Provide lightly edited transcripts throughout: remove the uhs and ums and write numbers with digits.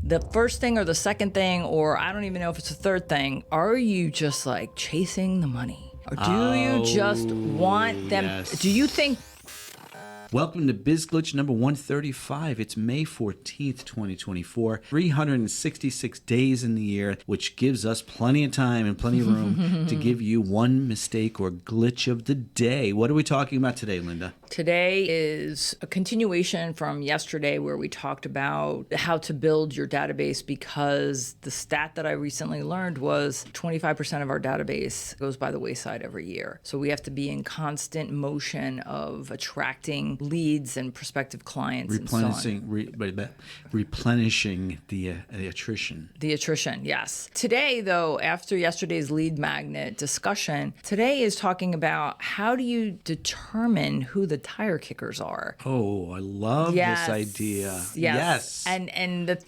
the first thing or the second thing, or I don't even know if it's the third thing, are you just like chasing the money? Or do you just want them? Yes. Do you think? Welcome to Biz Glitch number 135. It's May 14th, 2024. 366 days in the year, which gives us plenty of time and plenty of room to give you one mistake or glitch of the day. What are we talking about today, Linda? Today is a continuation from yesterday where we talked about how to build your database, because the stat that I recently learned was 25% of our database goes by the wayside every year. So we have to be in constant motion of attracting leads and prospective clients Replenishing, and so on. Replenishing the attrition. The attrition, yes. Today, though, after yesterday's lead magnet discussion, today is talking about how do you determine who the tire kickers are. Oh, I love this idea. Yes. And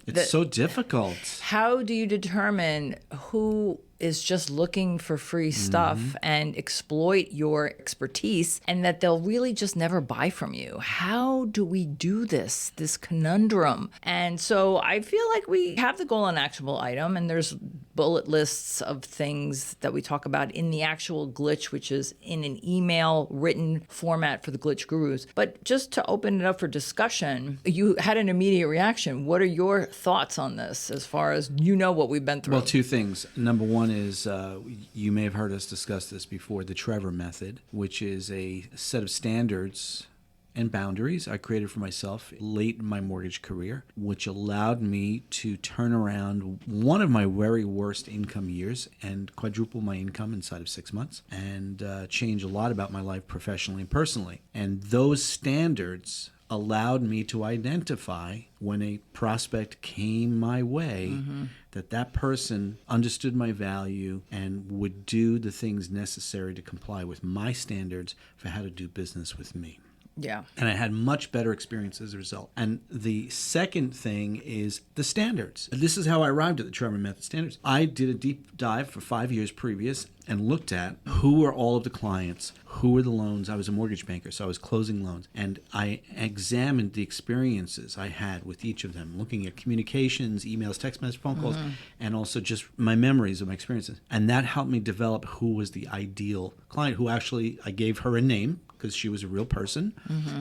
it's so difficult. How do you determine who is just looking for free stuff and exploit your expertise, and that they'll really just never buy from you? How do we do this conundrum? And so I feel like we have the goal and actionable item, and there's bullet lists of things that we talk about in the actual glitch, which is in an email written format for the glitch gurus. But just to open it up for discussion, you had an immediate reaction. What are your thoughts on this as far as what we've been through? Well, two things. Number one is you may have heard us discuss this before, the Trevor method, which is a set of standards and boundaries I created for myself late in my mortgage career, which allowed me to turn around one of my very worst income years and quadruple my income inside of 6 months, and change a lot about my life professionally and personally. And those standards allowed me to identify when a prospect came my way that person understood my value and would do the things necessary to comply with my standards for how to do business with me. Yeah. And I had much better experience as a result. And the second thing is the standards. This is how I arrived at the Trevor Method standards. I did a deep dive for 5 years previous and looked at who were all of the clients, who were the loans. I was a mortgage banker, so I was closing loans. And I examined the experiences I had with each of them, looking at communications, emails, text messages, phone calls, and also just my memories of my experiences. And that helped me develop who was the ideal client, who actually I gave her a name, because she was a real person,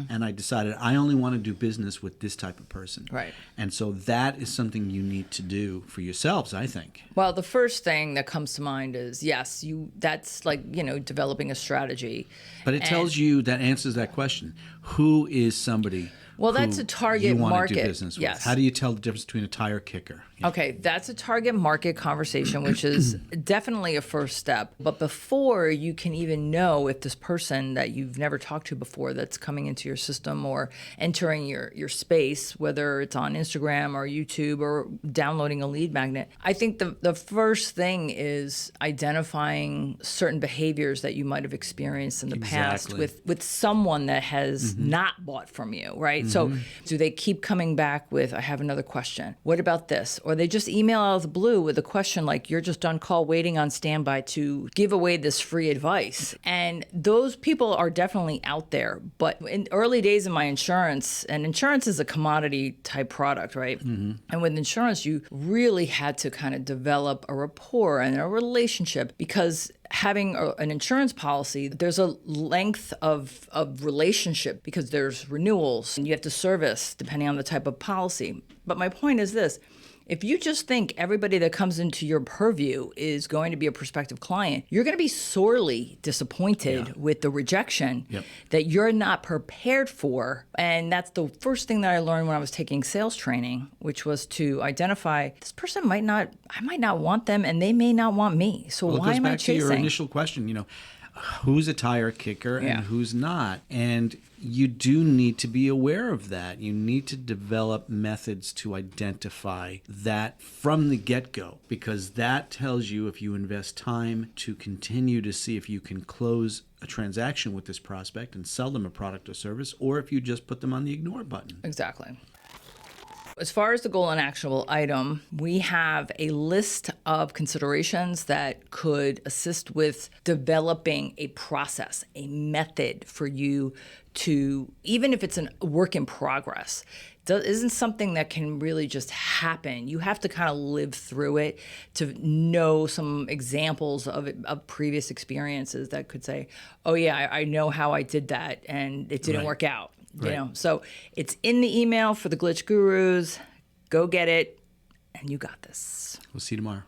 and I decided I only want to do business with this type of person. Right. And so that is something you need to do for yourselves, I think. Well, the first thing that comes to mind is, yes, that's like, developing a strategy. But it tells you, that answers that question. Who is somebody that's a target you want market. to do business with? Yes. How do you tell the difference between a tire kicker? Okay, that's a target market conversation, which is definitely a first step. But before you can even know if this person that you've never talked to before that's coming into your system or entering your space, whether it's on Instagram or YouTube or downloading a lead magnet, I think the first thing is identifying certain behaviors that you might have experienced in the past with someone that has not bought from you, right? So do they keep coming back with, I have another question. What about this? Or they just email out of the blue with a question like, you're just on call waiting on standby to give away this free advice. And those people are definitely out there. But in early days of my insurance, and insurance is a commodity type product, right? And with insurance, you really had to kind of develop a rapport and a relationship, because having an insurance policy, there's a length of relationship, because there's renewals and you have to service depending on the type of policy. But my point is this. If you just think everybody that comes into your purview is going to be a prospective client, you're going to be sorely disappointed with the rejection that you're not prepared for. And that's the first thing that I learned when I was taking sales training, which was to identify this person I might not want them, and they may not want me. So why am I chasing? It goes back to your initial question, who's a tire kicker and who's not. And you do need to be aware of that. You need to develop methods to identify that from the get-go, because that tells you if you invest time to continue to see if you can close a transaction with this prospect and sell them a product or service, or if you just put them on the ignore button. Exactly. as far as the goal and actionable item, we have a list of considerations that could assist with developing a process, a method for you to, even if it's a work in progress, isn't something that can really just happen. You have to kind of live through it to know some examples of previous experiences that could say, oh yeah, I know how I did that and it didn't work out. You know, so it's in the email for the Glitch Gurus. Go get it, and you got this. We'll see you tomorrow.